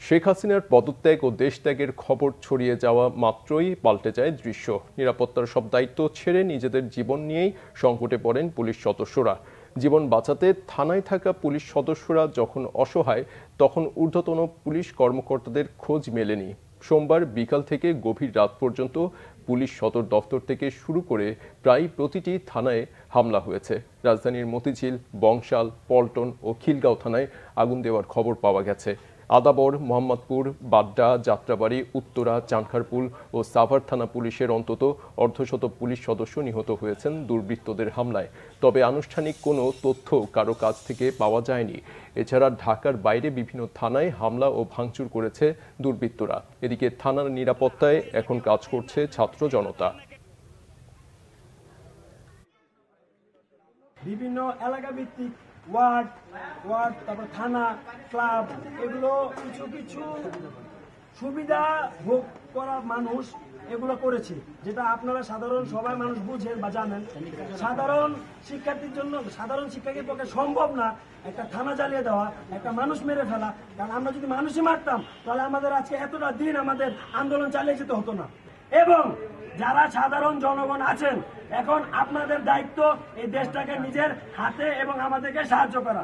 শেখ হাসিনার পদত্যাগ ও দেশত্যাগের খবর ছড়িয়ে যাওয়া মাত্রই পাল্টে যায় দৃশ্য। নিরাপত্তার সব দায়িত্ব ছেড়ে নিজেদের জীবন নিয়েই সংকটে পড়েন পুলিশ সদস্যরা। জীবন বাঁচাতে থানায় থাকা পুলিশ সদস্যরা যখন অসহায়, তখন ঊর্ধ্বতন পুলিশ কর্মকর্তাদের খোঁজ মেলেনি। সোমবার বিকাল থেকে গভীর রাত পর্যন্ত পুলিশ সদর দফতর থেকে শুরু করে প্রায় প্রতিটি থানায় হামলা হয়েছে। রাজধানীর মতিঝিল, বংশাল, পল্টন ও খিলগাঁও থানায় আগুন দেওয়ার খবর পাওয়া গেছে। আদাবর, মোহাম্মদপুর, বাড্ডা, যাত্রাবাড়ি, উত্তরা, চানখারপুল ও সাভার থানা পুলিশের অন্তত অর্ধশত পুলিশ সদস্য নিহত হয়েছেন দুর্বৃত্তদের হামলায়। তবে আনুষ্ঠানিক কোনো তথ্য কারো কাছ থেকে পাওয়া যায়নি। এছাড়া ঢাকার বাইরে বিভিন্ন থানায় হামলা ও ভাঙচুর করেছে দুর্বৃত্তরা। এদিকে থানার নিরাপত্তায় এখন কাজ করছে ছাত্র জনতা। বিভিন্ন এলাকা ভিত্তিক ওয়ার্ড তারপর থানা, ক্লাব, এগুলো কিছু কিছু সুবিধা ভোগ করা মানুষ এগুলো করেছে, যেটা আপনারা সাধারণ সবাই মানুষ বুঝেন বা জানেন। সাধারণ শিক্ষার্থীর জন্য, সাধারণ শিক্ষার্থীর পক্ষে সম্ভব না একটা থানা জ্বালিয়ে দেওয়া, একটা মানুষ মেরে ফেলা। কারণ আমরা যদি মানুষই মারতাম তাহলে আমাদের আজকে এতটা দিন আমাদের আন্দোলন চালিয়ে যেতে হতো না। এবং যারা সাধারণ জনগণ আছেন, এখন আপনাদের দায়িত্ব এই দেশটাকে নিজের হাতে এবং আমাদেরকে সাহায্য করা।